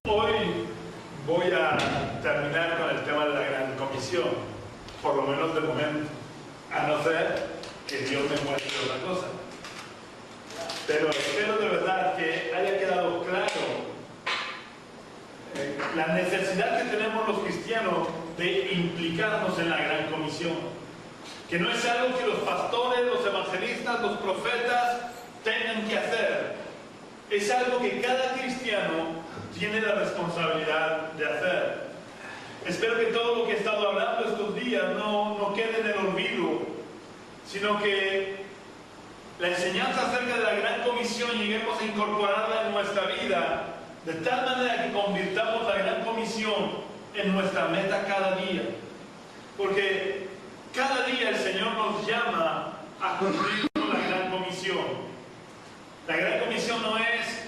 Hoy voy a terminar con el tema de la Gran Comisión, por lo menos de momento, a no ser que Dios me muestre otra cosa. Pero espero de verdad que haya quedado claro la necesidad que tenemos los cristianos de implicarnos en la Gran Comisión. Que no es algo que los pastores, los evangelistas, los profetas tengan que hacer. Es algo que cada cristiano tiene la responsabilidad de hacer. Espero que todo lo que he estado hablando estos días no quede en el olvido, sino que la enseñanza acerca de la Gran Comisión lleguemos a incorporarla en nuestra vida, de tal manera que convirtamos la Gran Comisión en nuestra meta cada día. Porque cada día el Señor nos llama a cumplir con la Gran Comisión. La Gran Comisión no es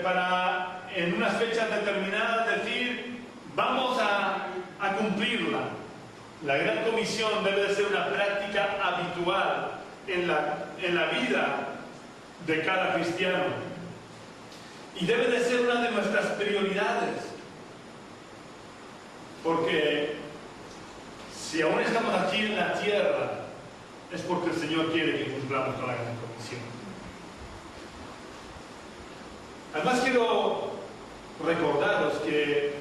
para en unas fechas determinadas decir vamos a cumplirla. La Gran Comisión debe de ser una práctica habitual en la vida de cada cristiano y debe de ser una de nuestras prioridades, porque si aún estamos aquí en la tierra es porque el Señor quiere que cumplamos con la Gran Comisión. Además quiero recordaros que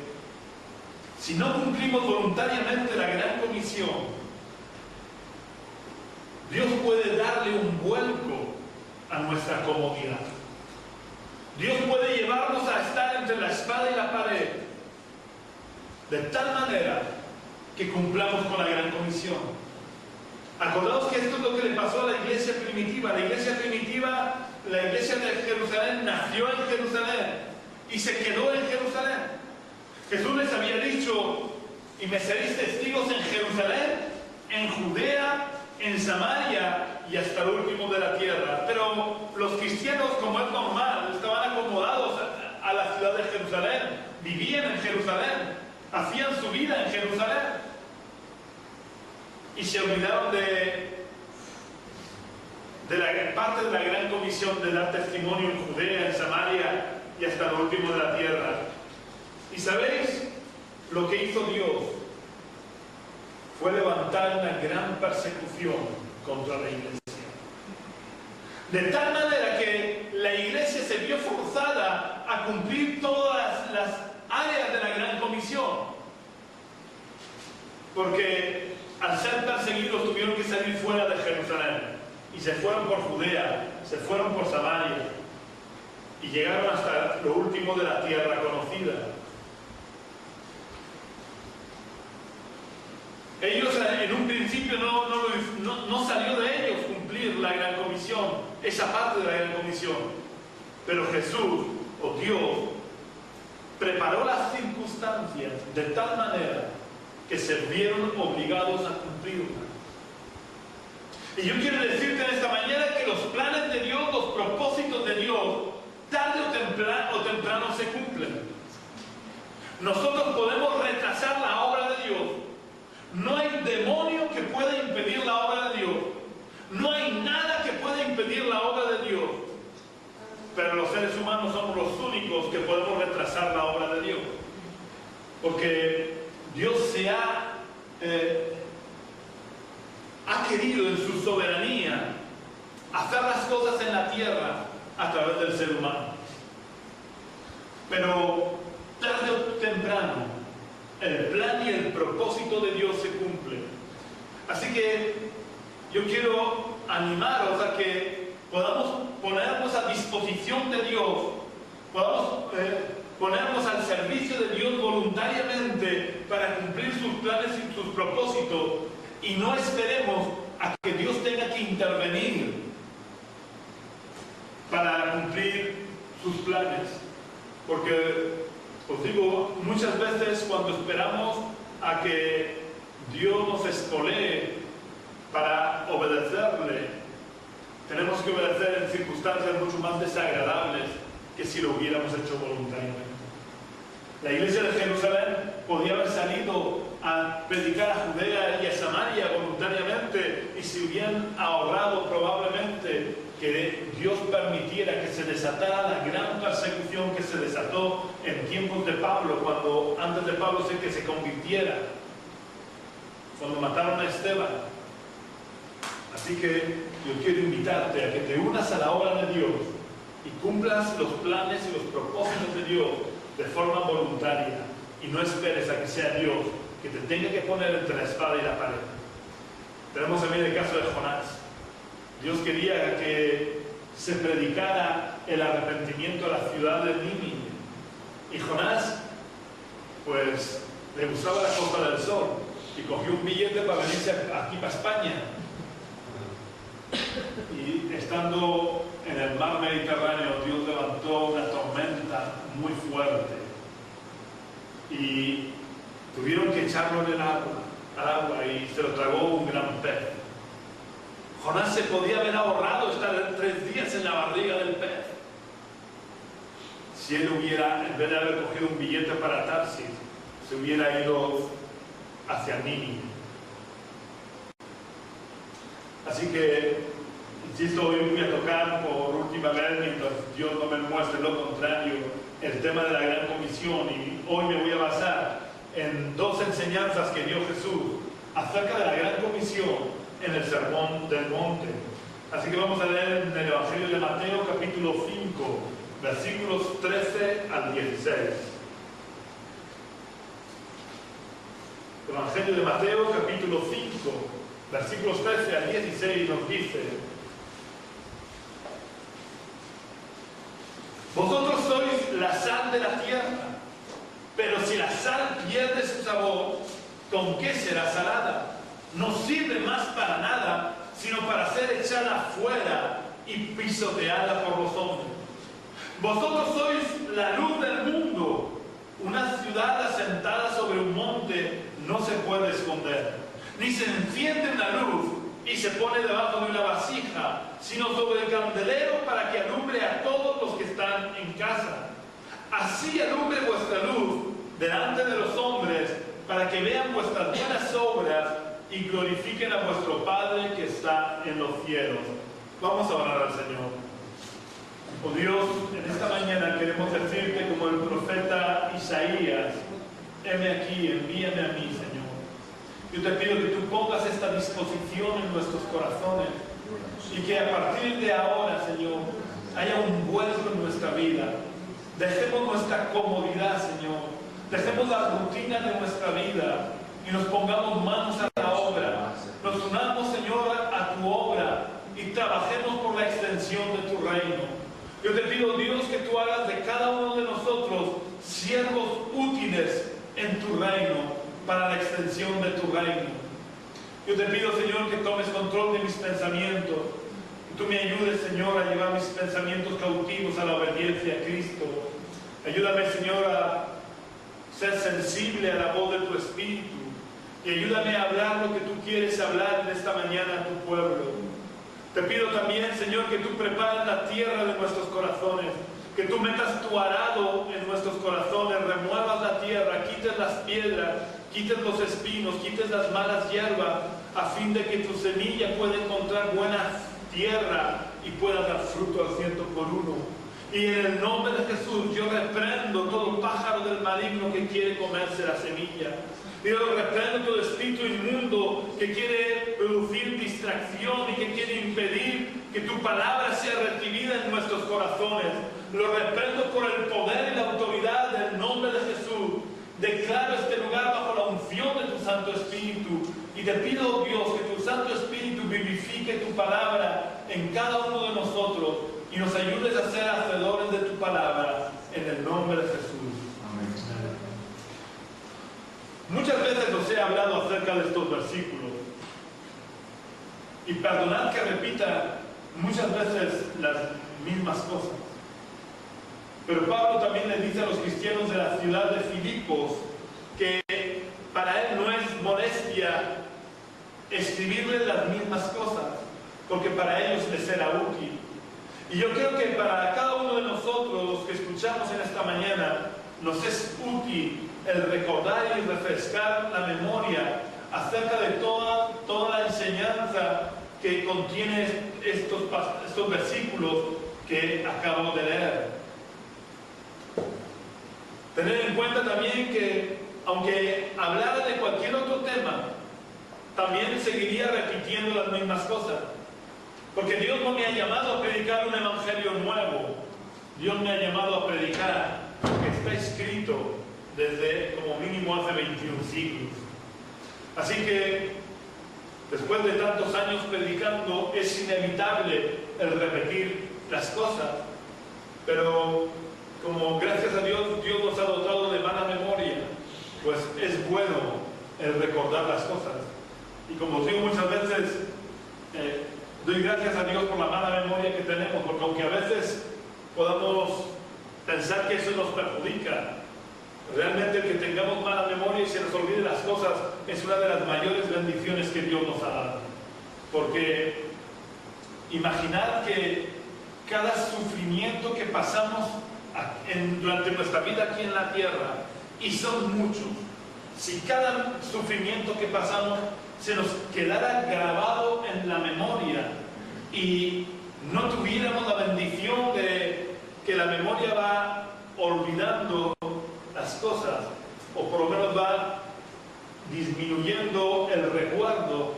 si no cumplimos voluntariamente la Gran Comisión, Dios puede darle un vuelco a nuestra comodidad. Dios puede llevarnos a estar entre la espada y la pared, de tal manera que cumplamos con la Gran Comisión. Acordaos que esto es lo que le pasó a la iglesia primitiva. La iglesia primitiva, la iglesia de Jerusalén, nació en Jerusalén y se quedó en Jerusalén. Jesús les había dicho: y me seréis testigos en Jerusalén, en Judea, en Samaria y hasta el último de la tierra. Pero los cristianos, como es normal, estaban acomodados a la ciudad de Jerusalén, vivían en Jerusalén, hacían su vida en Jerusalén. Y se olvidaron de la parte de la Gran Comisión de dar testimonio en Judea, en Samaria y hasta el último de la tierra. ¿Y sabéis lo que hizo Dios? Fue levantar una gran persecución contra la iglesia. De tal manera que la iglesia se vio forzada a cumplir todas las áreas de la Gran Comisión. Porque al ser perseguidos tuvieron que salir fuera de Jerusalén. Y se fueron por Judea, se fueron por Samaria. Y llegaron hasta lo último de la tierra conocida. Ellos en un principio no salió de ellos cumplir la Gran Comisión, esa parte de la Gran Comisión. Pero Jesús, o Dios, preparó las circunstancias de tal manera que se vieron obligados a cumplirla. Y yo quiero decirte en esta mañana que los planes de Dios, los propósitos de Dios, tarde o temprano se cumplen. Nosotros podemos retrasar la obra de Dios. No hay demonio que pueda impedir la obra de Dios. No hay nada que pueda impedir la obra de Dios. Pero los seres humanos somos los únicos que podemos retrasar la obra de Dios. Porque Dios ha querido en su soberanía hacer las cosas en la tierra a través del ser humano. Pero tarde o temprano el plan y el propósito de Dios se cumplen. Así que yo quiero animaros a que podamos ponernos a disposición de Dios, podamos ponernos al servicio de Dios voluntariamente para cumplir sus planes y sus propósitos, y no esperemos a que Dios tenga que intervenir para cumplir sus planes. Porque os digo, muchas veces cuando esperamos a que Dios nos espolee para obedecerle, tenemos que obedecer en circunstancias mucho más desagradables que si lo hubiéramos hecho voluntariamente. La iglesia de Jerusalén podía haber salido a predicar a Judea y a Samaria voluntariamente y se hubieran ahorrado probablemente que Dios permitiera que se desatara la gran persecución que se desató en tiempos de Pablo, cuando antes de Pablo sé que se convirtiera, cuando mataron a Esteban. Así que yo quiero invitarte a que te unas a la obra de Dios y cumplas los planes y los propósitos de Dios de forma voluntaria, y no esperes a que sea Dios que te tenga que poner entre la espada y la pared. Tenemos también el caso de Jonás. Dios quería que se predicara el arrepentimiento a la ciudad de Nínive, y Jonás pues le gustaba la Costa del Sol y cogió un billete para venirse aquí para España, y estando en el mar Mediterráneo Dios levantó una tormenta muy fuerte y tuvieron que echarlo en el agua y se lo tragó un gran pez. Jonás se podía haber ahorrado estar 3 días en la barriga del pez si él hubiera, en vez de haber cogido un billete para Tarsis, se hubiera ido hacia Nínive. Así que, insisto, hoy voy a tocar por última vez, mientras Dios no me muestre lo contrario, el tema de la Gran Comisión, y hoy me voy a basar en 2 enseñanzas que dio Jesús acerca de la Gran Comisión en el Sermón del Monte. Así que vamos a leer en el Evangelio de Mateo, capítulo 5, versículos 13 al 16. Evangelio de Mateo, capítulo 5, versículos 13 al 16 nos dice: vosotros sois la sal de la tierra, pero si la sal pierde su sabor, ¿con qué será salada? No sirve más para nada, sino para ser echada fuera y pisoteada por los hombres. Vosotros sois la luz del mundo. Una ciudad asentada sobre un monte no se puede esconder, ni se enciende una luz y se pone debajo de una vasija, sino sobre el candelero para que alumbre a todos los que están en casa. Así alumbre vuestra luz delante de los hombres, para que vean vuestras buenas obras y glorifiquen a vuestro Padre que está en los cielos. Vamos a orar al Señor. Oh Dios, en esta mañana queremos decirte como el profeta Isaías: heme aquí, envíame a mí, Señor. Yo te pido que tú pongas esta disposición en nuestros corazones y que a partir de ahora, Señor, haya un vuelco en nuestra vida. Dejemos nuestra comodidad, Señor. Dejemos la rutina de nuestra vida y nos pongamos manos a la obra. Nos unamos, Señor, a tu obra y trabajemos por la extensión de tu reino. Yo te pido, Dios, que tú hagas de cada uno de nosotros siervos útiles en tu reino, para la extensión de tu reino. Yo te pido, Señor, que tomes control de mis pensamientos, que tú me ayudes, Señor, a llevar mis pensamientos cautivos a la obediencia a Cristo. Ayúdame, Señor, a ser sensible a la voz de tu Espíritu, y ayúdame a hablar lo que tú quieres hablar en esta mañana a tu pueblo. Te pido también, Señor, que tú prepares la tierra de nuestros corazones, que tú metas tu arado en nuestros corazones, remuevas la tierra, quites las piedras, quites los espinos, quites las malas hierbas, a fin de que tu semilla pueda encontrar buena tierra y pueda dar fruto al 100%. Y en el nombre de Jesús yo reprendo todo pájaro del maligno que quiere comerse la semilla. Yo reprendo todo espíritu inmundo que quiere producir distracción y que quiere impedir que tu palabra sea recibida en nuestros corazones. Lo reprendo por el poder y la autoridad del nombre de Jesús. Declaro este lugar bajo la unción de tu Santo Espíritu. Y te pido, Dios, que tu Santo Espíritu vivifique tu palabra en cada uno de nosotros y nos ayudes a ser hacedores de tu palabra, en el nombre de Jesús. Muchas veces os he hablado acerca de estos versículos, y perdonad que repita muchas veces las mismas cosas, pero Pablo también le dice a los cristianos de la ciudad de Filipos que para él no es molestia escribirles las mismas cosas, porque para ellos les era útil. Y yo creo que para cada uno de nosotros, los que escuchamos en esta mañana, nos es útil el recordar y refrescar la memoria acerca de toda la enseñanza que contiene estos versículos que acabo de leer. Tener en cuenta también que, aunque hablara de cualquier otro tema, también seguiría repitiendo las mismas cosas. Porque Dios no me ha llamado a predicar un evangelio nuevo. Dios me ha llamado a predicar lo que está escrito desde como mínimo hace 21 siglos. Así que, después de tantos años predicando, es inevitable el repetir las cosas. Pero, como gracias a Dios, Dios nos ha dotado de mala memoria, pues es bueno el recordar las cosas. Y como os digo muchas veces, doy gracias a Dios por la mala memoria que tenemos, porque aunque a veces podamos pensar que eso nos perjudica, realmente el que tengamos mala memoria y se nos olvide las cosas es una de las mayores bendiciones que Dios nos ha dado. Porque imaginar que cada sufrimiento que pasamos durante nuestra vida aquí en la tierra, y son muchos, si cada sufrimiento que pasamos se nos quedara grabado en la memoria y no tuviéramos la bendición de que la memoria va olvidando las cosas, o por lo menos va disminuyendo el recuerdo,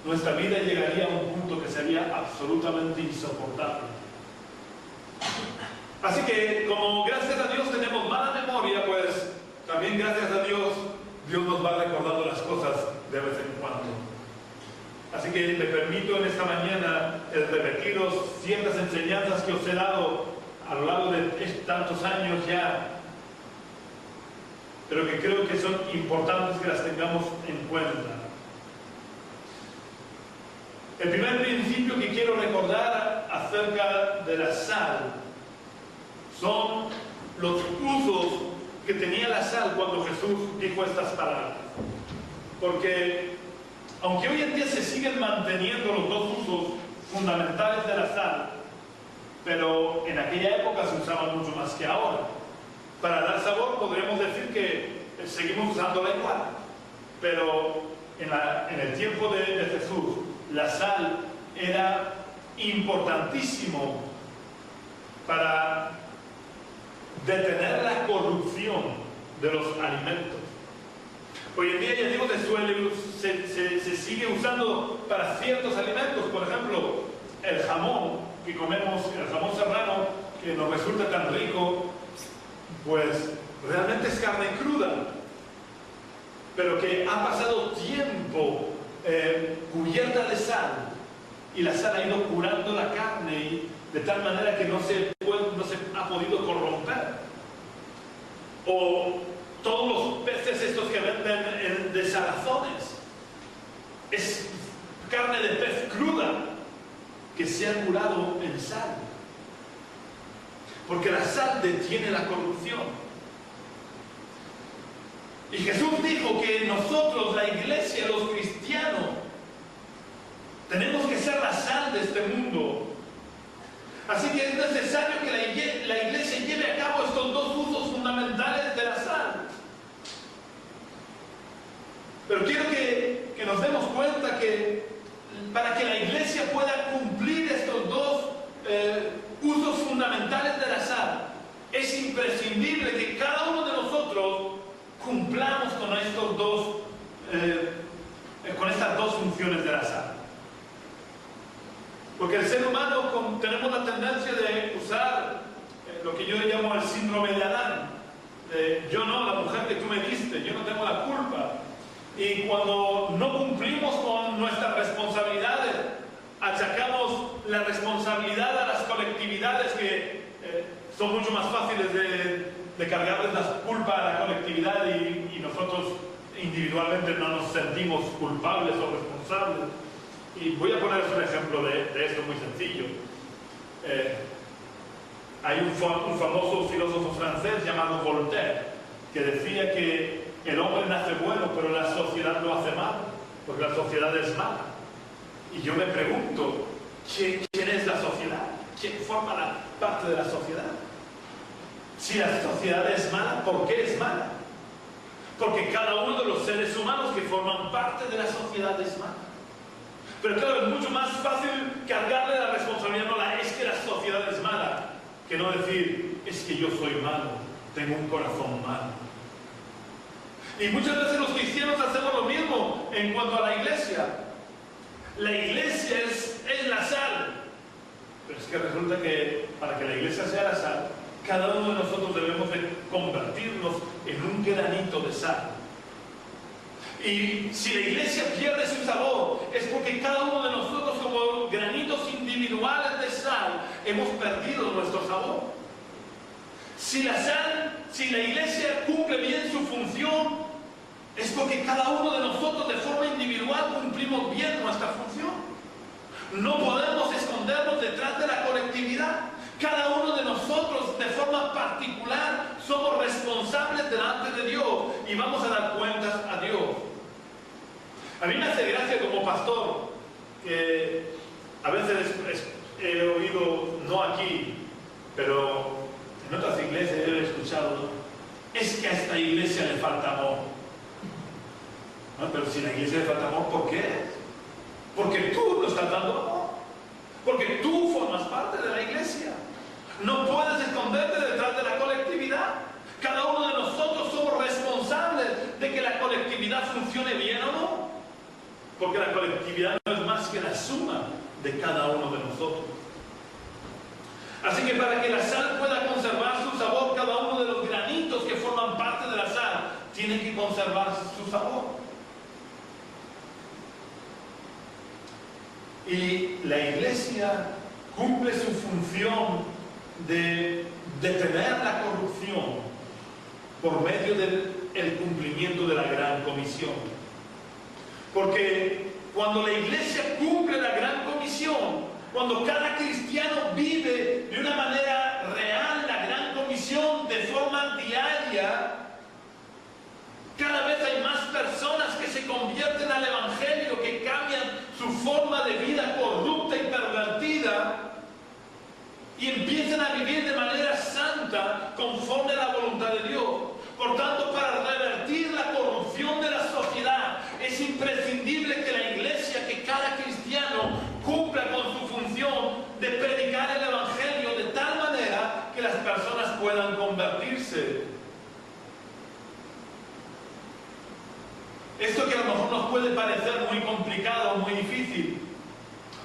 nuestra vida llegaría a un punto que sería absolutamente insoportable. Así que, como gracias a Dios tenemos mala memoria, pues también gracias a Dios, Dios nos va recordando las cosas de vez en cuando. Así que me permito en esta mañana el repetiros ciertas enseñanzas que os he dado a lo largo de tantos años ya, pero que creo que son importantes que las tengamos en cuenta. El primer principio que quiero recordar acerca de la sal son los usos que tenía la sal cuando Jesús dijo estas palabras. Porque aunque hoy en día se siguen manteniendo los dos usos fundamentales de la sal, pero en aquella época se usaban mucho más que ahora. Para dar sabor podremos decir que seguimos usándola igual, pero en el tiempo de Jesús la sal era importantísimo para detener la corrupción de los alimentos. Hoy en día, ya digo, se sigue usando para ciertos alimentos. Por ejemplo, el jamón que comemos, el jamón serrano, que nos resulta tan rico, pues realmente es carne cruda, pero que ha pasado tiempo cubierta de sal, y la sal ha ido curando la carne y de tal manera que no se ha podido corromper. O todos los peces estos que venden de salazones, es carne de pez cruda que se ha curado en sal, porque la sal detiene la corrupción. Y Jesús dijo que nosotros, la iglesia, los cristianos, tenemos que ser la sal de este mundo. Así que es necesario que la iglesia lleve a cabo estos dos usos fundamentales de la sal. Pero quiero que nos demos cuenta que para que la iglesia pueda cumplir estos dos usos fundamentales de la sal, es imprescindible que cada uno de nosotros cumplamos con estas dos funciones de la sal. Porque el ser humano tenemos la tendencia de usar lo que yo llamo el síndrome de Adán. Yo no, la mujer que tú me diste, yo no tengo la culpa. Y cuando no cumplimos con nuestras responsabilidades, achacamos la responsabilidad a las colectividades que son mucho más fáciles de cargarles la culpa a la colectividad, y nosotros individualmente no nos sentimos culpables o responsables. Y voy a poneros un ejemplo de esto muy sencillo. Hay un famoso filósofo francés llamado Voltaire, que decía que el hombre nace bueno, pero la sociedad lo hace mal, porque la sociedad es mala. Y yo me pregunto, ¿quién es la sociedad? ¿Quién forma parte de la sociedad? Si la sociedad es mala, ¿por qué es mala? Porque cada uno de los seres humanos que forman parte de la sociedad es mala. Pero claro, es mucho más fácil cargarle la responsabilidad, es que la sociedad es mala, que no decir, es que yo soy malo, tengo un corazón malo. Y muchas veces los cristianos hacemos lo mismo en cuanto a la iglesia. La iglesia es la sal. Pero es que resulta que para que la iglesia sea la sal, cada uno de nosotros debemos de convertirnos en un granito de sal. Y si la iglesia pierde su sabor, es porque cada uno de nosotros, como granitos individuales de sal, hemos perdido nuestro sabor. Si la iglesia cumple bien su función, es porque cada uno de nosotros de forma individual cumplimos bien nuestra función. No podemos escondernos detrás de la colectividad. Cada uno de nosotros de forma particular somos responsables delante de Dios y vamos a dar cuentas a Dios. A mí me hace gracia como pastor que a veces he oído, no aquí, pero en otras iglesias he escuchado, es que a esta iglesia le falta amor. ¿No? Pero si a la iglesia le falta amor, ¿por qué? Porque tú no estás dando amor. Porque tú formas parte de la iglesia. No puedes esconderte detrás de la colectividad. Cada uno de nosotros somos responsables de que la colectividad funcione bien o no. Porque la colectividad no es más que la suma de cada uno de nosotros. Así que para que la sal pueda conservar su sabor, cada uno de los granitos que forman parte de la sal tiene que conservar su sabor. Y la iglesia cumple su función de detener la corrupción por medio del cumplimiento de la gran comisión. Porque cuando la iglesia cumple la gran comisión, cuando cada cristiano vive de una manera real la gran comisión de forma diaria, cada vez hay más personas que se convierten al evangelio, que cambian su forma de vida corrupta y pervertida y empiezan a vivir de manera santa conforme a la voluntad de Dios. Por tanto, para revertir la corrupción de la sociedad es imprescindible que la iglesia, que cada cristiano cumpla con su función de predicar el evangelio de tal manera que las personas puedan convertirse. Esto que a lo mejor nos puede parecer muy complicado, muy difícil,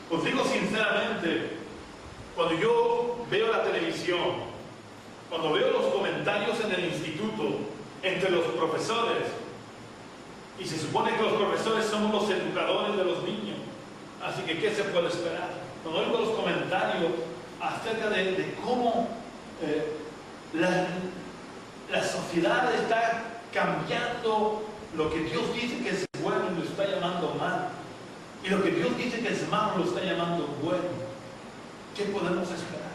os digo sinceramente, cuando yo veo la televisión, cuando veo los comentarios en el instituto entre los profesores, y se supone que los profesores somos los educadores de los niños, así que ¿qué se puede esperar? Cuando oigo los comentarios acerca de cómo la sociedad está cambiando lo que Dios dice que es bueno y lo está llamando mal, y lo que Dios dice que es malo lo está llamando bueno, ¿qué podemos esperar?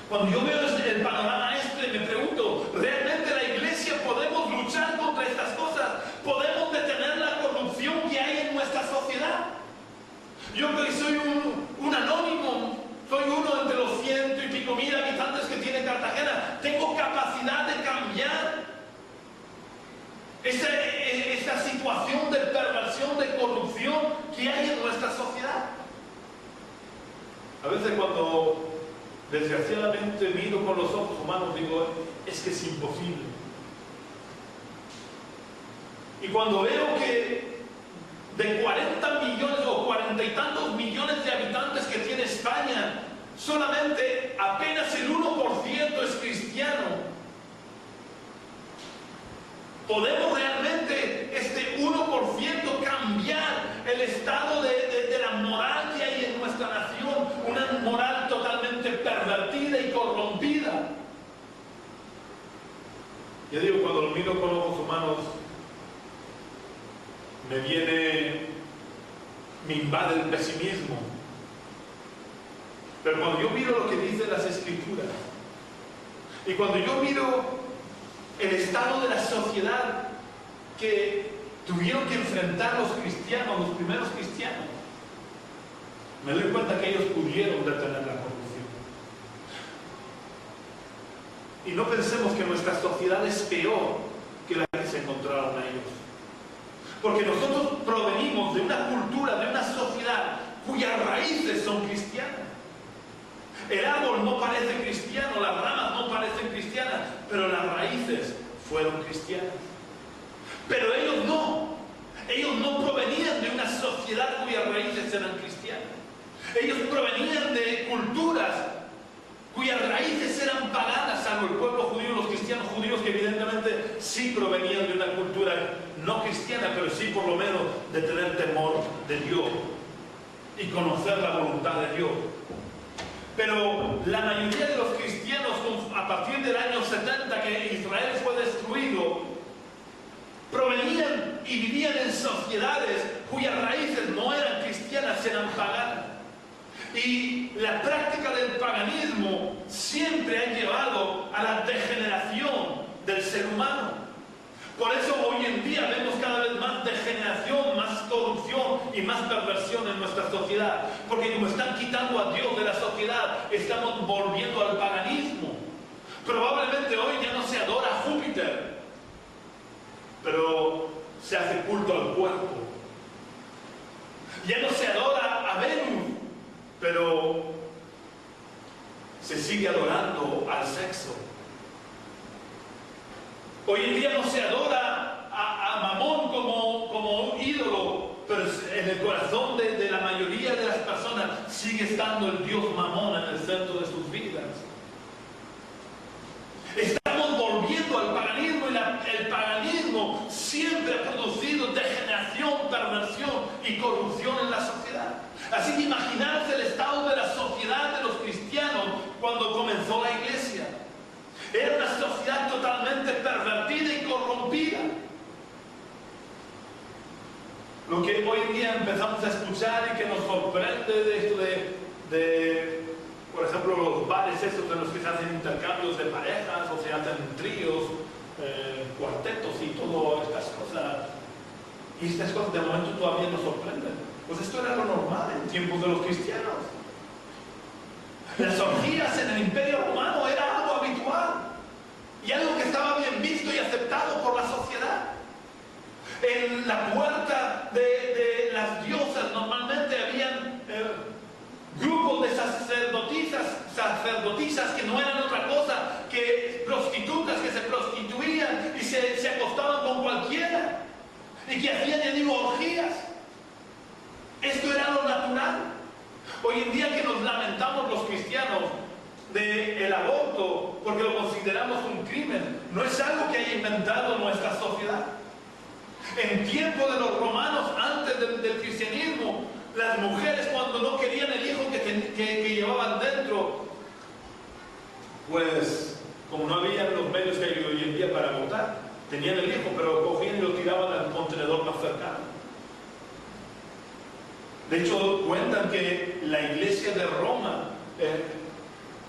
Cuando yo veo el panorama me pregunto, ¿realmente la iglesia podemos luchar contra estas cosas? ¿Podemos detener la corrupción que hay en nuestra sociedad? Yo que soy un anónimo, soy uno entre los 100 y pico mil habitantes que tiene Cartagena, ¿tengo capacidad de cambiar esta situación de perversión, de corrupción que hay en nuestra sociedad? A veces cuando desgraciadamente miro con los ojos humanos digo, es que es imposible. Y cuando veo que de 40 millones o 40 y tantos millones de habitantes que tiene España, solamente apenas el 1% es cristiano, ¿podemos realmente este 1% cambiar el estado de la moral que hay en nuestra nación? Una moral totalmente pervertida y corrompida. Yo digo, cuando lo miro con ojos humanos, me invade el pesimismo. Pero cuando yo miro lo que dicen las Escrituras, y cuando yo miro el estado de la sociedad que tuvieron que enfrentar los cristianos, los primeros cristianos, me doy cuenta que ellos pudieron detener la corrupción. Y no pensemos que nuestra sociedad es peor que la que se encontraron ellos. Porque nosotros provenimos de una cultura, de una sociedad cuyas raíces son cristianas. El árbol no parece cristiano, las ramas no parecen cristianas, pero las raíces fueron cristianas. Pero ellos no provenían de una sociedad cuyas raíces eran cristianas. Ellos provenían de culturas cuyas raíces eran paganas, salvo el pueblo judío, los cristianos judíos, que evidentemente sí provenían de una cultura no cristiana, pero sí por lo menos de tener temor de Dios y conocer la voluntad de Dios. Pero la mayoría de los cristianos, a partir del año 70, que Israel fue destruido, provenían y vivían en sociedades cuyas raíces no eran cristianas, eran paganas. Y la práctica del paganismo siempre ha llevado a la degeneración del ser humano. Por eso hoy en día vemos cada vez más degeneración, más corrupción y más perversión en nuestra sociedad. Porque como están quitando a Dios de la sociedad, estamos volviendo al paganismo. Probablemente hoy ya no se adora a Júpiter, pero se hace culto al cuerpo. Ya no se adora a Venus, pero se sigue adorando al sexo. Hoy en día no se adora a Mamón como un ídolo, pero en el corazón de la mayoría de las personas sigue estando el Dios Mamón en el centro de sus vidas. Estamos volviendo al paganismo y el paganismo siempre ha producido degeneración, perversión y corrupción en la sociedad. Así que imaginarse el estado de la sociedad de los cristianos cuando comenzó la iglesia. Era una sociedad totalmente pervertida y corrompida. Lo que hoy en día empezamos a escuchar y que nos sorprende de esto de por ejemplo, los bares estos en los que se hacen intercambios de parejas o se hacen tríos, cuartetos y todas estas cosas. Y estas cosas de momento todavía nos sorprenden. Pues esto era lo normal en tiempos de los cristianos. Las orgías en el Imperio Romano era algo habitual y algo que estaba bien visto y aceptado por la sociedad. En la puerta de las diosas normalmente habían grupos de sacerdotisas que no eran otra cosa que prostitutas que se prostituían y se acostaban con cualquiera y que hacían, ya digo, orgías. Esto era lo natural. Hoy en día que nos lamentamos los cristianos del aborto porque lo consideramos un crimen, no es algo que haya inventado nuestra sociedad. En tiempo de los romanos, antes del cristianismo, las mujeres cuando no querían el hijo que llevaban dentro, pues como no había los medios que hay hoy en día para abortar, tenían el hijo, pero cogían y lo tiraban al contenedor más cercano. De hecho, cuentan que la iglesia de Roma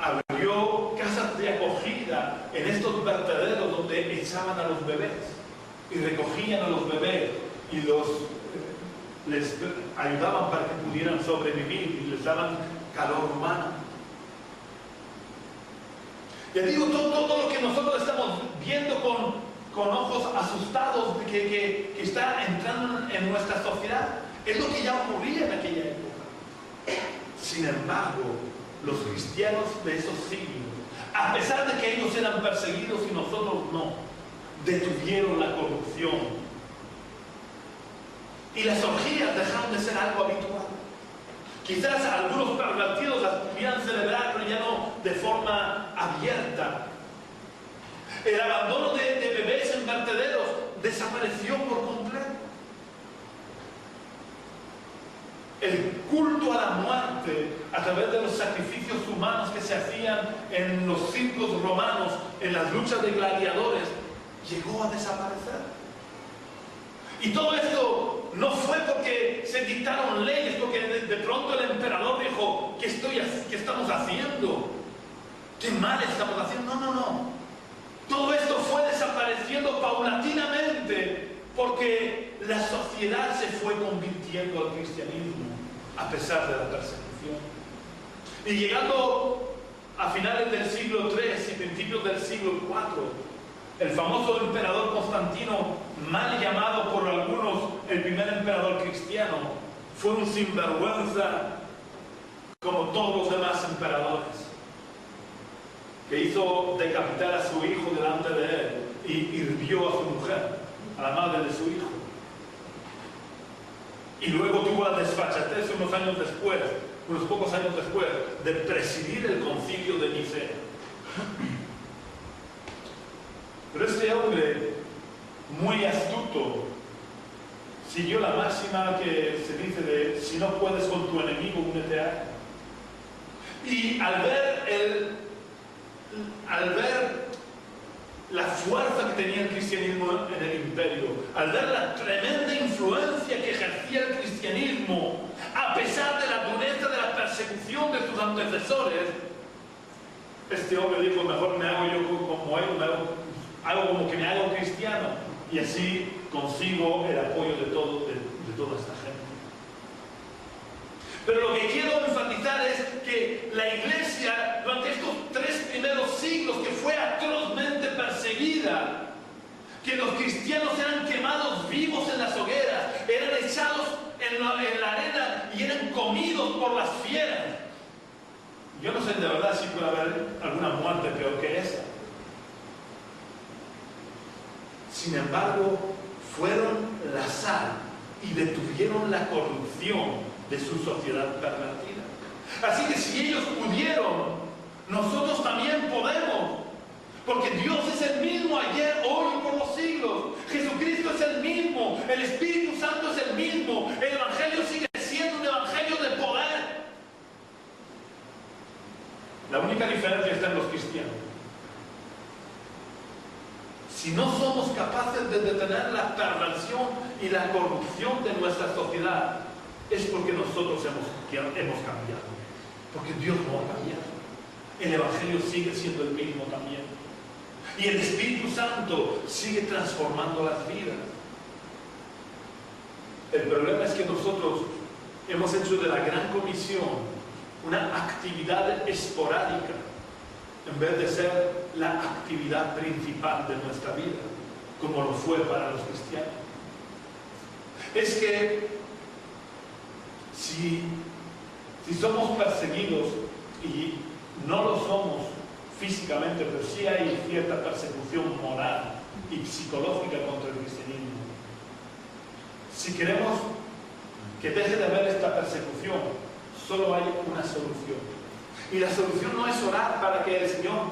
abrió casas de acogida en estos vertederos donde echaban a los bebés y recogían a los bebés y les ayudaban para que pudieran sobrevivir y les daban calor humano. Ya digo, todo lo que nosotros estamos viendo con ojos asustados de que está entrando en nuestra sociedad es lo que ya ocurría en aquella época. Sin embargo, los cristianos de esos siglos, a pesar de que ellos eran perseguidos y nosotros no, detuvieron la corrupción. Y las orgías dejaron de ser algo habitual. Quizás algunos pervertidos las pudieran celebrar, pero ya no de forma abierta. El abandono de bebés en vertederos desapareció por completo. El culto a la muerte a través de los sacrificios humanos que se hacían en los circos romanos, en las luchas de gladiadores, llegó a desaparecer. Y todo esto no fue porque se dictaron leyes, porque de pronto el emperador dijo, ¿qué estamos haciendo? ¿Qué mal estamos haciendo? No. Todo esto fue desapareciendo paulatinamente porque la sociedad se fue convirtiendo al cristianismo a pesar de la persecución. Y llegando a finales del siglo III y principios del siglo IV, el famoso emperador Constantino, mal llamado por algunos el primer emperador cristiano, fue un sinvergüenza como todos los demás emperadores, que hizo decapitar a su hijo delante de él y hirvió a su mujer, a la madre de su hijo. Y luego tuvo la desfachatez unos pocos años después, de presidir el concilio de Nicea. Pero este hombre, muy astuto, siguió la máxima que se dice de si no puedes con tu enemigo, únete a él. Y al ver la fuerza que tenía el cristianismo en el imperio, al ver la tremenda influencia que ejercía el cristianismo, a pesar de la dureza de la persecución de sus antecesores, este hombre dijo: mejor me hago yo como él, hago como que me hago cristiano, y así consigo el apoyo de toda esta gente. Pero lo que quiero enfatizar es que la iglesia, durante estos 3 primeros siglos, que fue atrozmente perseguida, que los cristianos eran quemados vivos en las hogueras, eran echados en la arena y eran comidos por las fieras. Yo no sé de verdad si puede haber alguna muerte peor que esa. Sin embargo, fueron la sal y detuvieron la corrupción de su sociedad pervertida. Así que si ellos pudieron, nosotros también podemos, porque Dios es el mismo ayer, hoy y por los siglos. Jesucristo es el mismo, el Espíritu Santo es el mismo, el Evangelio sigue siendo un Evangelio de poder. La única diferencia está en los cristianos. Si no somos capaces de detener la perversión y la corrupción de nuestra sociedad, es porque nosotros hemos cambiado, porque Dios no ha cambiado. El Evangelio sigue siendo el mismo también, y el Espíritu Santo sigue transformando las vidas. El problema es que nosotros hemos hecho de la Gran Comisión una actividad esporádica en vez de ser la actividad principal de nuestra vida, como lo fue para los cristianos. Es que si somos perseguidos, y no lo somos físicamente, pero sí hay cierta persecución moral y psicológica contra el cristianismo, si queremos que deje de haber esta persecución, solo hay una solución. Y la solución no es orar para que el Señor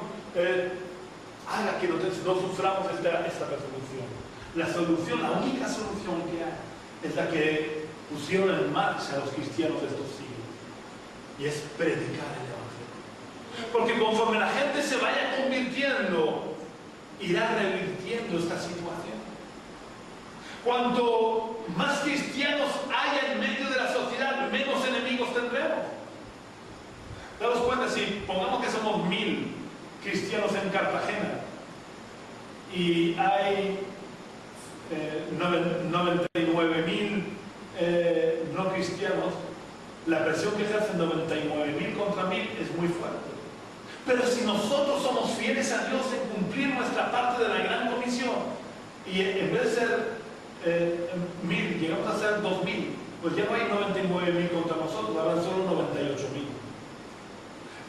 haga que no suframos esta persecución. La única solución que hay, es la que pusieron en marcha los cristianos de estos siglos, y es predicar el Evangelio. Porque conforme la gente se vaya convirtiendo, irá revirtiendo esta situación. Cuanto más cristianos haya en medio de la sociedad, menos enemigos tendremos. Daos cuenta, si pongamos que somos 1000 cristianos en Cartagena y hay 99.000 no cristianos, la presión que ejercen 99.000 contra 1000 es muy fuerte. Pero si nosotros somos fieles a Dios en cumplir nuestra parte de la Gran Comisión, y en vez de ser 1000, llegamos a ser 2000, pues ya no hay 99.000 contra nosotros, habrá solo 98.000.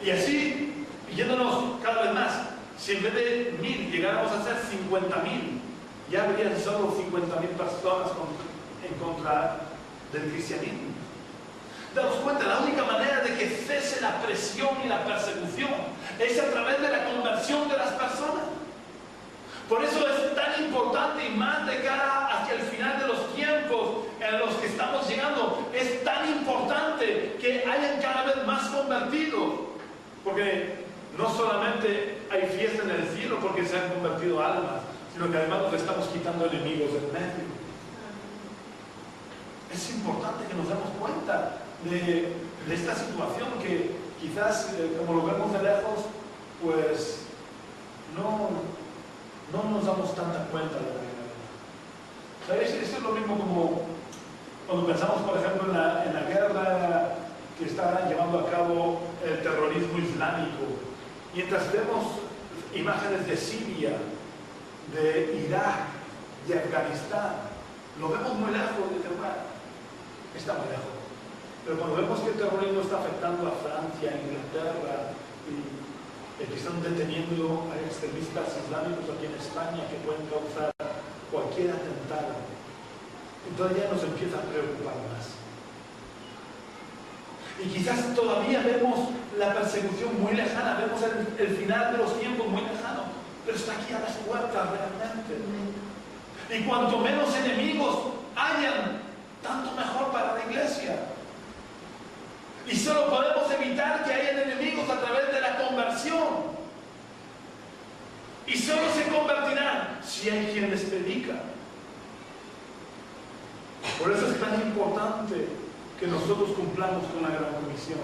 Y así, yéndonos cada vez más, si en vez de 1000 llegáramos a ser 50.000, ya habrían solo 50.000 personas en contra del cristianismo. Daos cuenta, la única manera de que cese la presión y la persecución es a través de la conversión de las personas. Por eso es tan importante, y más de cara hacia el final de los tiempos en los que estamos llegando, es tan importante que hayan cada vez más convertidos. Porque no solamente hay fiesta en el cielo porque se han convertido almas, sino que además nos estamos quitando enemigos del medio. Es importante que nos demos cuenta de esta situación, que quizás, como lo vemos de lejos, pues no nos damos tanta cuenta de la realidad. ¿Sabéis? Esto es lo mismo como cuando pensamos, por ejemplo, en la guerra que está llevando a cabo el terrorismo islámico. Mientras vemos imágenes de Siria, de Irak, de Afganistán, lo vemos muy lejos y decimos, bueno, está muy lejos. Pero cuando vemos que el terrorismo está afectando a Francia, a Inglaterra, y que están deteniendo a extremistas islámicos aquí en España que pueden causar cualquier atentado, entonces ya nos empieza a preocupar más. Y quizás todavía vemos la persecución muy lejana, vemos el final de los tiempos muy lejano, pero está aquí a las puertas realmente. Y cuanto menos enemigos hayan, tanto mejor para la iglesia. Y solo podemos evitar que hayan enemigos a través de la conversión. Y solo se convertirán si hay quien les predica. Por eso es tan importante que nosotros cumplamos con la gran comisión.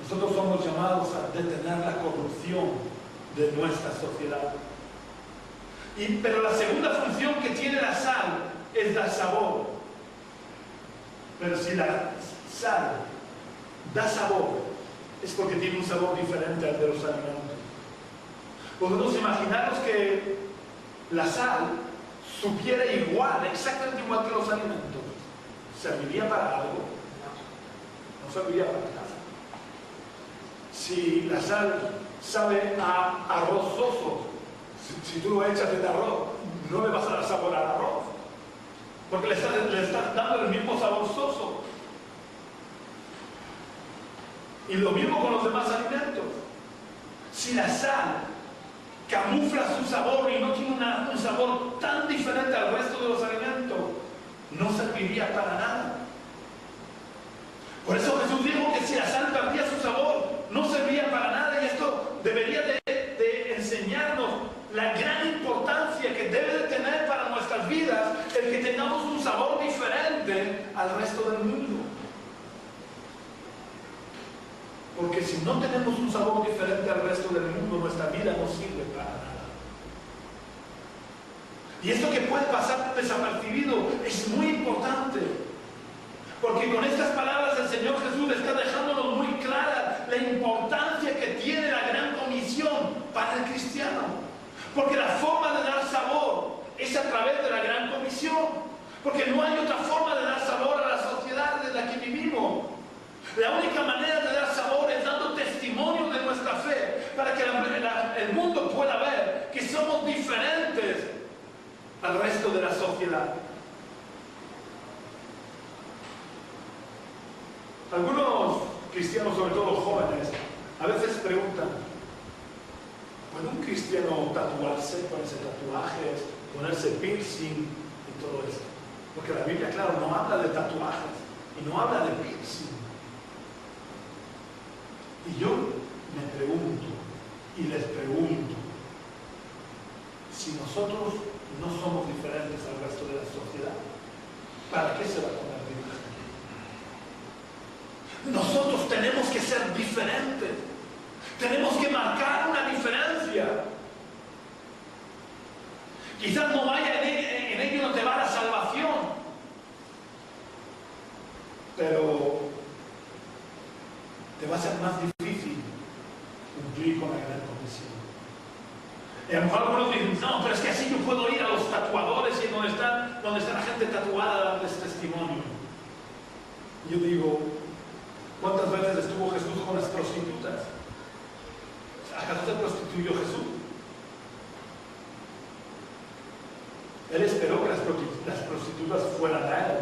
Nosotros somos llamados a detener la corrupción de nuestra sociedad. Pero la segunda función que tiene la sal es dar sabor. Pero si la sal da sabor, es porque tiene un sabor diferente al de los alimentos. Podemos imaginarnos que la sal supiera igual, exactamente igual que los alimentos. ¿Serviría para algo? No serviría para nada. Si la sal sabe a arroz soso, si tú lo echas en arroz, no le vas a dar sabor al arroz, porque le estás dando el mismo sabor soso. Y lo mismo con los demás alimentos. Si la sal camufla su sabor y no tiene un sabor tan diferente al resto de los alimentos, no serviría para nada. Por eso Jesús dijo que si la sal perdía su sabor, no servía para nada. Y esto debería de enseñarnos la gran importancia que debe de tener para nuestras vidas el que tengamos un sabor diferente al resto del mundo. Porque si no tenemos un sabor diferente al resto del mundo, nuestra vida no sirve para nada. Y esto que puede pasar desapercibido es muy importante. Porque con estas palabras el Señor Jesús está dejándonos muy clara la importancia que tiene la gran comisión para el cristiano. Porque la forma de dar sabor es a través de la gran comisión. Porque no hay otra forma de dar sabor a la sociedad en la que vivimos. La única manera de dar sabor es dando testimonio de nuestra fe, para que el mundo pueda ver que somos diferentes al resto de la sociedad. Algunos cristianos, sobre todo jóvenes, a veces preguntan: ¿puede un cristiano tatuarse, ponerse tatuajes, ponerse piercing y todo esto? Porque la Biblia, claro, no habla de tatuajes y no habla de piercing. Y yo me pregunto y les pregunto, si nosotros no somos diferentes al resto de la sociedad, ¿para qué se va a convertir la gente? Nosotros tenemos que ser diferentes, tenemos que marcar una diferencia. Quizás no vaya en ello, no te va la salvación, pero te va a ser más difícil cumplir con la gran comisión. Y a lo mejor algunos dicen: no, pero es que así yo puedo ir a los tatuadores y donde está la gente tatuada, darles testimonio. Y yo digo: ¿cuántas veces estuvo Jesús con las prostitutas? ¿Acaso se prostituyó Jesús? Él esperó que las prostitutas fueran a él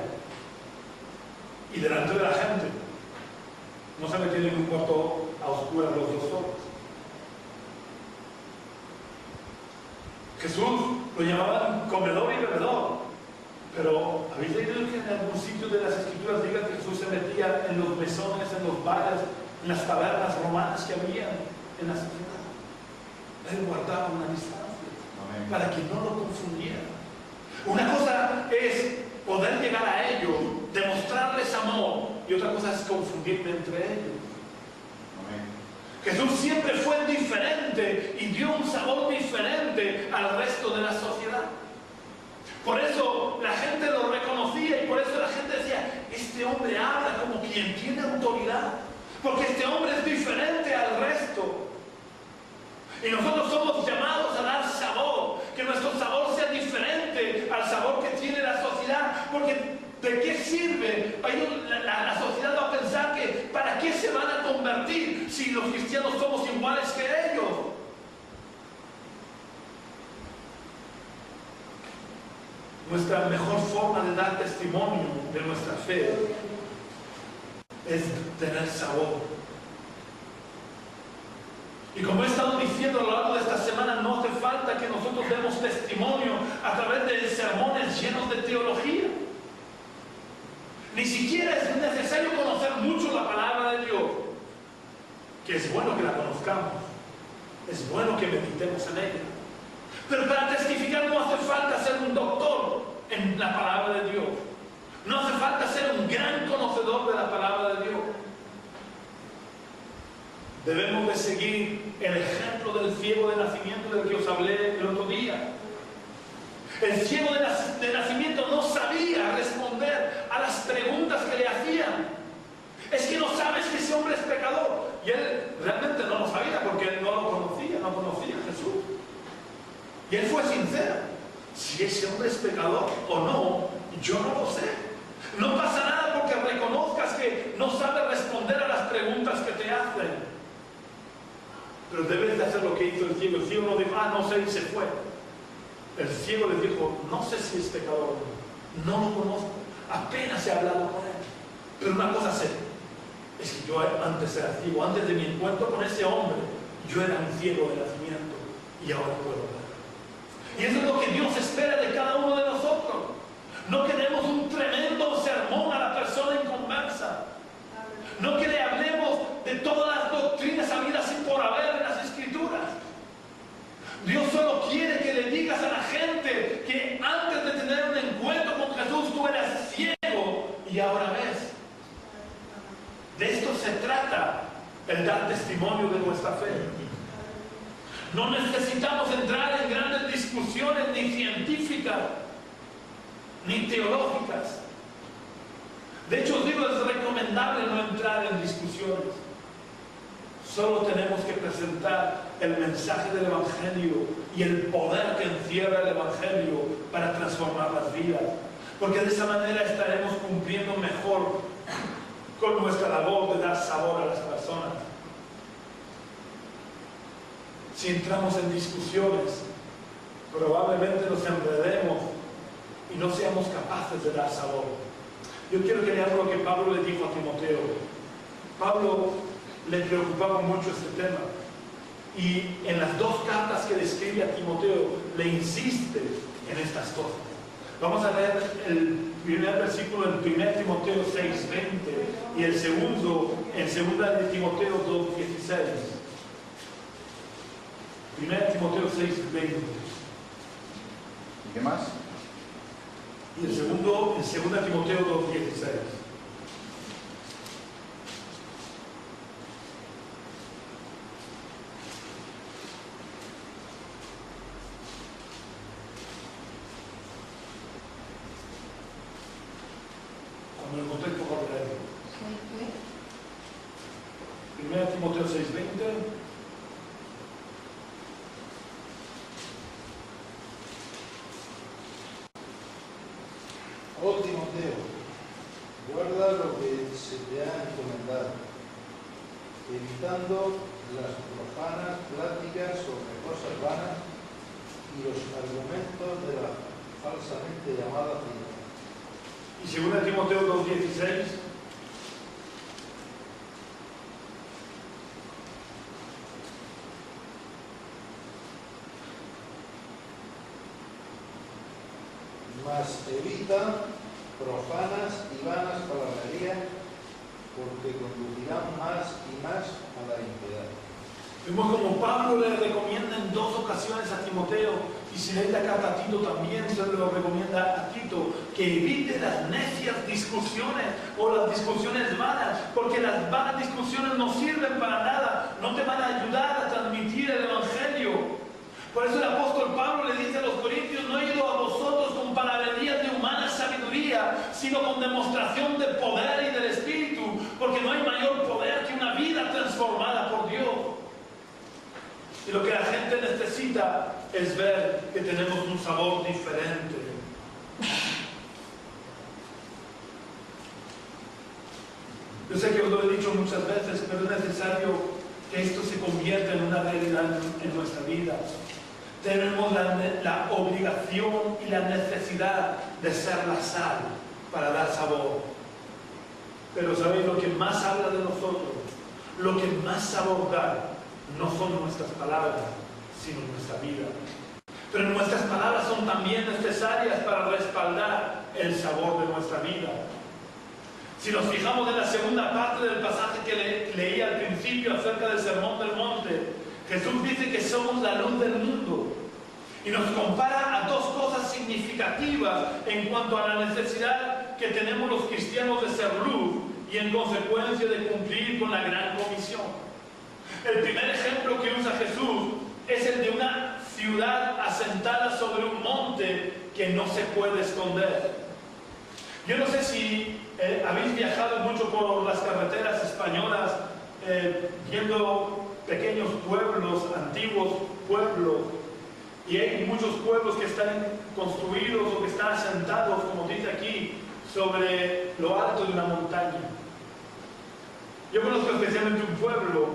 y delante de la gente. No se metieron en un cuarto a oscuras los dos solos. Jesús lo llamaban comedor y bebedor, pero ¿habéis leído que en algún sitio de las Escrituras diga que Jesús se metía en los mesones, en los bares, en las tabernas romanas que había en la sociedad? Él guardaba una distancia para que no lo confundieran. Una cosa es poder llegar a ellos, demostrarles amor, y otra cosa es confundirme entre ellos. Amén. Jesús siempre fue diferente y dio un sabor diferente al resto de la sociedad. Por eso la gente lo reconocía y por eso la gente decía: este hombre habla como quien tiene autoridad, porque este hombre es diferente al resto. Y nosotros somos llamados a dar sabor, que nuestro sabor sea diferente al sabor que tiene la sociedad, porque ¿De qué sirve? La sociedad va a pensar que ¿para qué se van a convertir si los cristianos somos iguales que ellos? Nuestra mejor forma de dar testimonio de nuestra fe es tener sabor. Y como he estado diciendo a lo largo de esta semana, no hace falta que nosotros demos testimonio a través de sermones llenos de teología. Ni siquiera es necesario conocer mucho la palabra de Dios, que es bueno que la conozcamos, es bueno que meditemos en ella. Pero para testificar no hace falta ser un doctor en la palabra de Dios. No hace falta ser un gran conocedor de la palabra de Dios. Debemos de seguir el ejemplo del ciego de nacimiento del que os hablé el otro día. El ciego de nacimiento no sabía responder a las preguntas que le hacían. Es que no sabes que ese hombre es pecador. Y él realmente no lo sabía porque él no lo conocía, no conocía a Jesús. Y él fue sincero. Si ese hombre es pecador o no, yo no lo sé. No pasa nada porque reconozcas que no sabes responder a las preguntas que te hacen. Pero debes de hacer lo que hizo el ciego. El ciego no dijo, no sé, y se fue. El ciego le dijo, no sé si es pecador o no, no lo conozco, apenas he hablado con él. Pero una cosa sé, es que yo antes era ciego, antes de mi encuentro con ese hombre, yo era un ciego de nacimiento y ahora puedo ver. Y eso es lo que Dios espera de cada uno de nosotros. No queremos un tremendo sermón a la persona inconversa. No que le hablemos de todas las doctrinas habidas y por haber en las Escrituras. Dios solo quiere que le digas a la gente que antes de tener un encuentro con Jesús tú eras ciego y ahora ves. De esto se trata el dar testimonio de nuestra fe. No necesitamos entrar en grandes discusiones ni científicas ni teológicas. De hecho, os digo, es recomendable no entrar en discusiones. Solo tenemos que presentar el mensaje del Evangelio y el poder que encierra el Evangelio para transformar las vidas. Porque de esa manera estaremos cumpliendo mejor con nuestra labor de dar sabor a las personas. Si entramos en discusiones, probablemente nos enredemos y no seamos capaces de dar sabor. Yo quiero que leamos lo que Pablo le dijo a Timoteo. Pablo le preocupaba mucho este tema. Y en las dos cartas que le escribe a Timoteo, le insiste en estas cosas. Vamos a leer el primer versículo en 1 Timoteo 6:20 y el segundo en 2 Timoteo 2:16. 1 Timoteo 6:20. ¿Y qué más? Y el segundo en 2 Timoteo 2:16. Cuando lo encontré, por favor, leerlo. 1 Timoteo 6:20. Oh Timoteo, guarda lo que se te ha encomendado, evitando las profanas pláticas sobre cosas vanas y los argumentos de la falsamente llamada ciencia. Y 2 Timoteo 2:16. Mas evita profanas y vanas palabrerías, porque conducirán más y más a la impiedad. Vemos como Pablo le recomienda en dos ocasiones a Timoteo, y si lee la carta a Tito también se lo recomienda a Tito, que evite las necias discusiones o las discusiones vanas, porque las vanas discusiones no sirven para nada, no te van a ayudar a transmitir el Evangelio. Por eso el apóstol Pablo le dice a los corintios, no he ido a vosotros con palabrerías de humana sabiduría, sino con demostración de poder y del Espíritu, porque no hay mayor poder que una vida transformada por Dios. Y lo que la gente necesita es ver que tenemos un sabor diferente. Yo sé que os lo he dicho muchas veces, pero es necesario que esto se convierta en una realidad en nuestra vida. Tenemos la obligación y la necesidad de ser la sal para dar sabor. Pero ¿sabéis? Lo que más habla de nosotros, lo que más sabor da, no son nuestras palabras, sino nuestra vida. Pero nuestras palabras son también necesarias para respaldar el sabor de nuestra vida. Si nos fijamos en la segunda parte del pasaje que leí al principio acerca del Sermón del Monte, Jesús dice que somos la luz del mundo y nos compara a dos cosas significativas en cuanto a la necesidad que tenemos los cristianos de ser luz y en consecuencia de cumplir con la gran comisión. El primer ejemplo que usa Jesús es el de una ciudad asentada sobre un monte que no se puede esconder. Yo no sé si habéis viajado mucho por las carreteras españolas, viendo pequeños pueblos, antiguos pueblos, y hay muchos pueblos que están construidos o que están asentados, como dice aquí, sobre lo alto de una montaña. Yo conozco especialmente un pueblo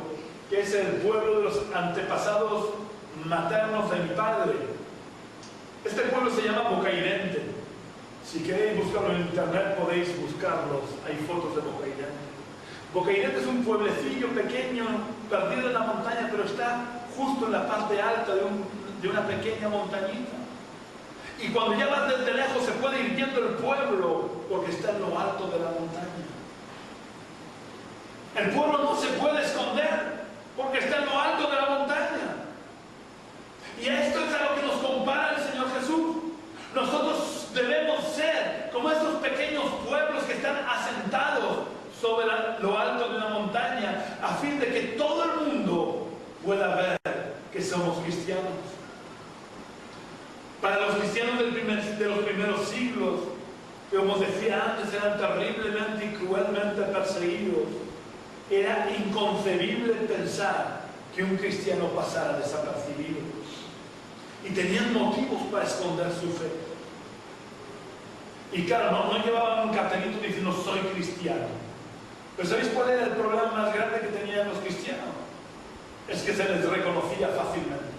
que es el pueblo de los antepasados maternos de mi padre. Este pueblo se llama Bocairente. Si queréis buscarlo en internet podéis buscarlos, hay fotos de Bocairente. Bocairente es un pueblecillo pequeño, perdido en la montaña, pero está justo en la parte alta de una pequeña montañita. Y cuando ya vas desde lejos se puede ir viendo el pueblo porque está en lo alto de la montaña. El pueblo no se puede esconder porque está en lo alto de la montaña. Y esto es a lo que nos compara el Señor Jesús. Nosotros debemos ser como estos pequeños pueblos que están asentados sobre lo alto de una montaña, a fin de que todo el mundo pueda ver que somos cristianos. Para los cristianos de los primeros siglos, que como os decía antes, eran terriblemente y cruelmente perseguidos, era inconcebible pensar que un cristiano pasara desapercibido. Y tenían motivos para esconder su fe. Y claro, no llevaban un cartelito diciendo soy cristiano. Pero ¿sabéis cuál era el problema más grande que tenían los cristianos? Es que se les reconocía fácilmente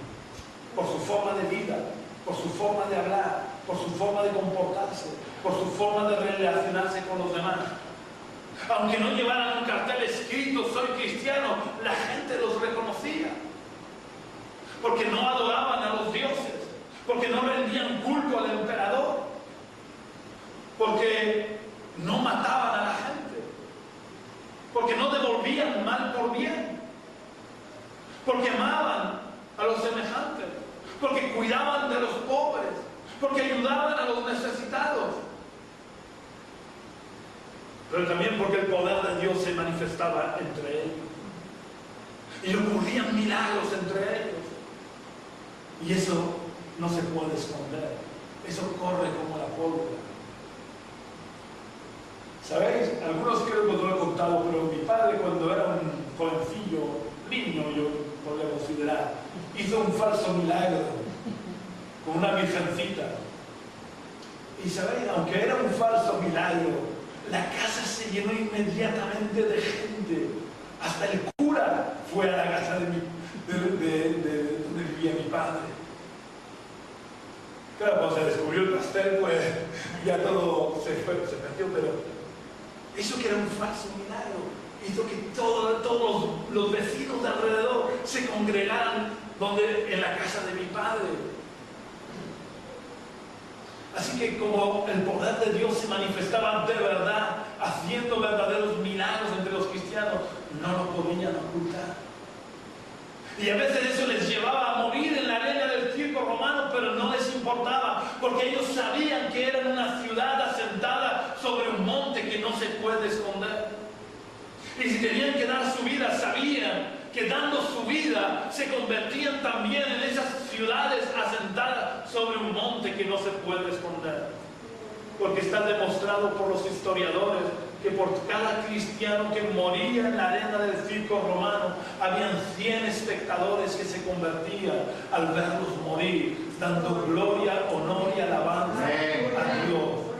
por su forma de vida, por su forma de hablar, por su forma de comportarse, por su forma de relacionarse con los demás. Aunque no llevaran un cartel escrito soy cristiano, la gente los reconocía. Porque no adoraban a los dioses, porque no rendían culto al emperador, porque no mataban a la gente, porque no devolvían mal por bien, porque amaban a los semejantes, porque cuidaban de los pobres, porque ayudaban a los necesitados, pero también porque el poder de Dios se manifestaba entre ellos y ocurrían milagros entre ellos. Y eso no se puede esconder. Eso corre como la pólvora. ¿Sabéis? Algunos creo que os lo he contado, pero mi padre cuando era un jovencillo, niño yo podría considerar, hizo un falso milagro con una virgencita. Y ¿sabéis? Aunque era un falso milagro, la casa se llenó inmediatamente de gente. Hasta el cura fue a la casa de donde vivía mi padre. Claro, cuando se descubrió el pastel, pues ya todo se perdió, pero eso que era un falso milagro hizo que todos los vecinos de alrededor se congregaran en la casa de mi padre. Así que como el poder de Dios se manifestaba de verdad, haciendo verdaderos milagros entre los cristianos, no lo podían ocultar. Y a veces eso les llevaba a morir en la arena del circo romano, pero no les importaba, porque ellos sabían que eran una ciudad asentada sobre un monte que no se puede esconder. Y si tenían que dar su vida, sabían que dando su vida se convertían también en esas ciudades asentadas sobre un monte que no se puede esconder. Porque está demostrado por los historiadores que por cada cristiano que moría en la arena del circo romano, habían 100 espectadores que se convertían al verlos morir, dando gloria, honor y alabanza a Dios.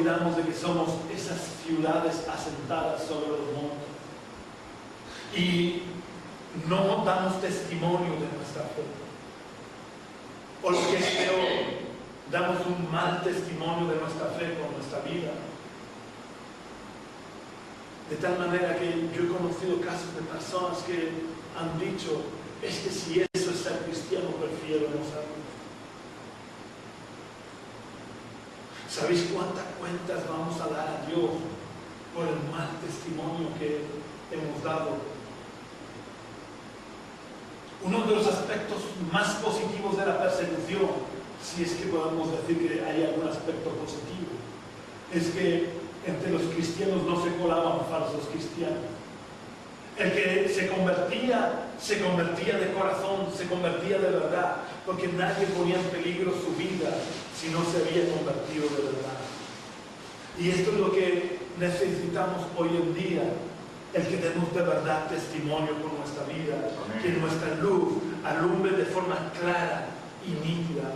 olvidamos de que somos esas ciudades asentadas sobre los montes y no damos testimonio de nuestra fe. O lo que es peor, damos un mal testimonio de nuestra fe con nuestra vida. De tal manera que yo he conocido casos de personas que han dicho, es que si eso es ser cristiano, prefiero no serlo. ¿Sabéis cuántas cuentas vamos a dar a Dios por el mal testimonio que hemos dado? Uno de los aspectos más positivos de la persecución, si es que podemos decir que hay algún aspecto positivo, es que entre los cristianos no se colaban falsos cristianos. El que se convertía de corazón, se convertía de verdad, porque nadie ponía en peligro su vida si no se había convertido de verdad. Y esto es lo que necesitamos hoy en día, el que demos de verdad testimonio con nuestra vida, que nuestra luz alumbre de forma clara y nítida.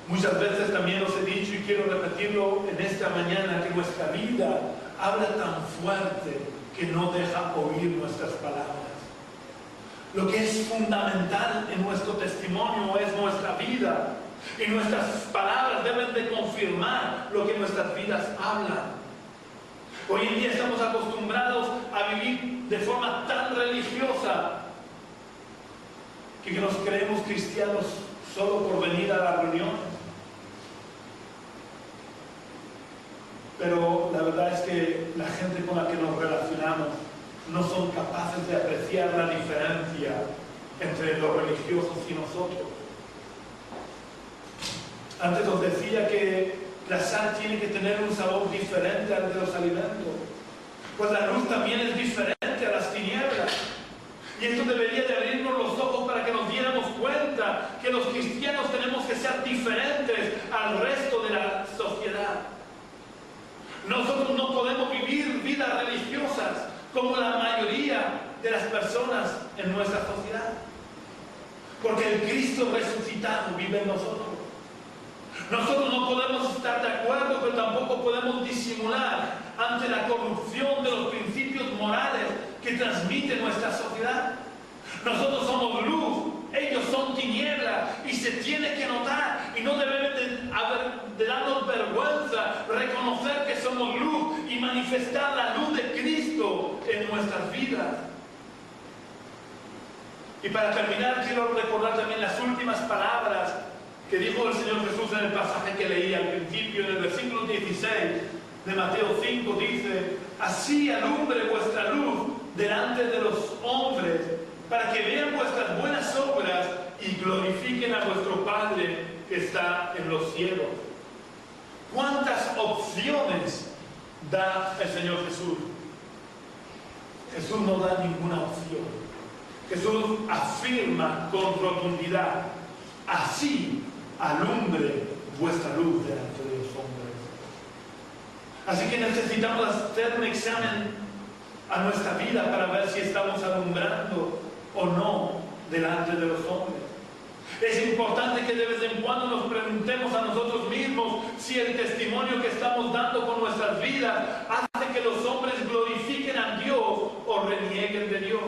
Muchas veces también os he dicho y quiero repetirlo en esta mañana, que nuestra vida habla tan fuerte que no deja oír nuestras palabras. Lo que es fundamental en nuestro testimonio es nuestra vida, y nuestras palabras deben de confirmar lo que nuestras vidas hablan. Hoy en día estamos acostumbrados a vivir de forma tan religiosa que nos creemos cristianos solo por venir a las reuniones. Pero la verdad es que la gente con la que nos relacionamos no son capaces de apreciar la diferencia entre los religiosos y nosotros. Antes os decía que la sal tiene que tener un sabor diferente al de los alimentos. Pues la luz también es diferente a las tinieblas. Y esto debería de abrirnos los ojos para que nos diéramos cuenta que los cristianos tenemos que ser diferentes al resto de la sociedad. Nosotros no podemos vivir vidas religiosas como la mayoría de las personas en nuestra sociedad. Porque el Cristo resucitado vive en nosotros. Nosotros no podemos estar de acuerdo, pero tampoco podemos disimular ante la corrupción de los principios morales que transmite nuestra sociedad. Nosotros somos luz, ellos son tinieblas, y se tiene que notar, y no debe de darnos vergüenza reconocer que somos luz y manifestar la luz de Cristo en nuestras vidas. Y para terminar, quiero recordar también las últimas palabras que dijo el Señor Jesús en el pasaje que leí al principio, en el versículo 16 de Mateo 5, dice: así alumbre vuestra luz delante de los hombres, para que vean vuestras buenas obras y glorifiquen a vuestro Padre que está en los cielos. ¿Cuántas opciones da el Señor Jesús? Jesús no da ninguna opción. Jesús afirma con rotundidad: así alumbre vuestra luz delante de los hombres. Así que necesitamos hacer un examen a nuestra vida para ver si estamos alumbrando o no delante de los hombres. Es importante que de vez en cuando nos preguntemos a nosotros mismos si el testimonio que estamos dando con nuestras vidas hace que los hombres glorifiquen a Dios o renieguen de Dios.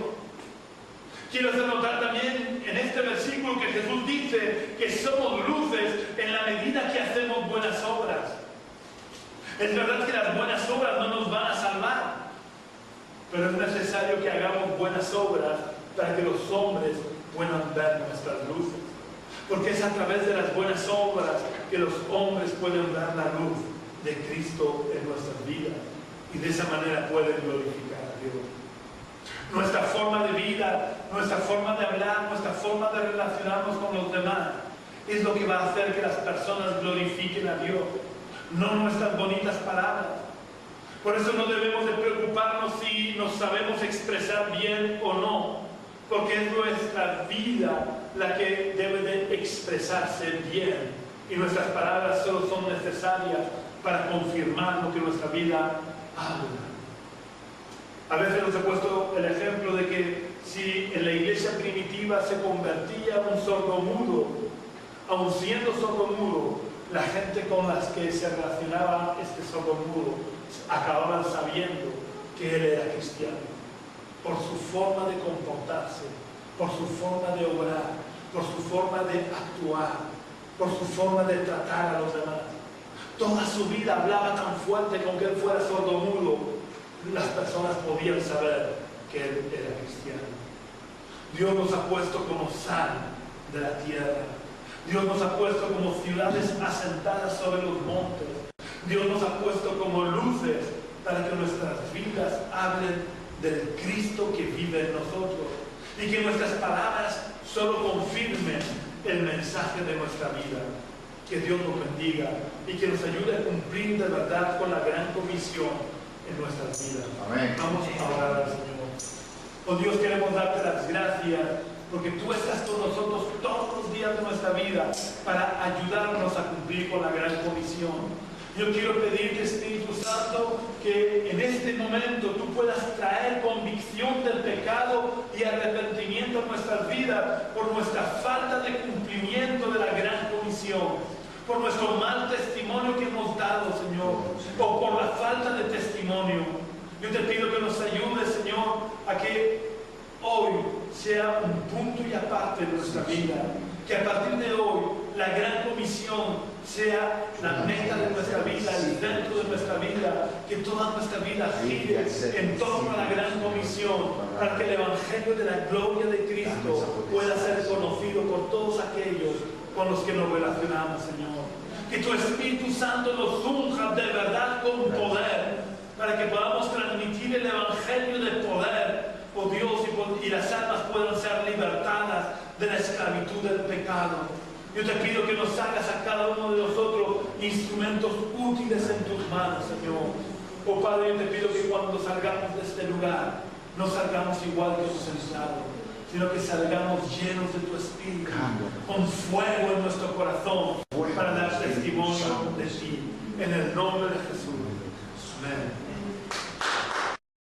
Quiero hacer notar también en este versículo que Jesús dice que somos luces en la medida que hacemos buenas obras. Es verdad que las buenas obras no nos van a salvar, pero es necesario que hagamos buenas obras para que los hombres puedan ver nuestras luces. Porque es a través de las buenas obras que los hombres pueden ver la luz de Cristo en nuestras vidas, y de esa manera pueden glorificar a Dios. Nuestra forma de vida, nuestra forma de hablar, nuestra forma de relacionarnos con los demás es lo que va a hacer que las personas glorifiquen a Dios, no nuestras bonitas palabras. Por eso no debemos de preocuparnos si nos sabemos expresar bien o no, porque es nuestra vida la que debe de expresarse bien, y nuestras palabras solo son necesarias para confirmar lo que nuestra vida habla. A veces nos he puesto el ejemplo de que si en la iglesia primitiva se convertía un sordomudo, aun siendo sordomudo, la gente con las que se relacionaba este sordomudo acababan sabiendo que él era cristiano, por su forma de comportarse, por su forma de obrar, por su forma de actuar, por su forma de tratar a los demás. Toda su vida hablaba tan fuerte con que él fuera sordomudo, las personas podían saber que él era cristiano. Dios nos ha puesto como sal de la tierra. Dios nos ha puesto como ciudades asentadas sobre los montes. Dios nos ha puesto como luces para que nuestras vidas hablen del Cristo que vive en nosotros y que nuestras palabras solo confirmen el mensaje de nuestra vida. Que Dios nos bendiga y que nos ayude a cumplir de verdad con la gran comisión en nuestras vidas. Amén. Vamos a orar al Señor. Oh Dios, queremos darte las gracias porque tú estás con nosotros todos los días de nuestra vida para ayudarnos a cumplir con la gran comisión. Yo quiero pedirte, Espíritu Santo, que en este momento tú puedas traer convicción del pecado y arrepentimiento a nuestras vidas por nuestra falta de cumplimiento de la gran comisión, por nuestro mal testimonio que hemos dado, Señor, o por la falta de testimonio. Yo te pido que nos ayudes, Señor, a que hoy sea un punto y aparte de nuestra vida, que a partir de hoy la gran comisión sea la meta de nuestra vida, el centro de nuestra vida, que toda nuestra vida gire en torno a la gran comisión, para que el Evangelio de la gloria de Cristo pueda ser conocido por todos aquellos con los que nos relacionamos, Señor. Que tu Espíritu Santo nos unja de verdad con poder, para que podamos transmitir el Evangelio de poder, oh Dios, y las almas puedan ser libertadas de la esclavitud del pecado. Yo te pido que nos hagas a cada uno de nosotros instrumentos útiles en tus manos, Señor. Oh Padre, yo te pido que cuando salgamos de este lugar, no salgamos igual que hemos entrado, sino que salgamos llenos de tu Espíritu, con fuego en nuestro corazón, para dar testimonio de ti. En el nombre de Jesús. Amén.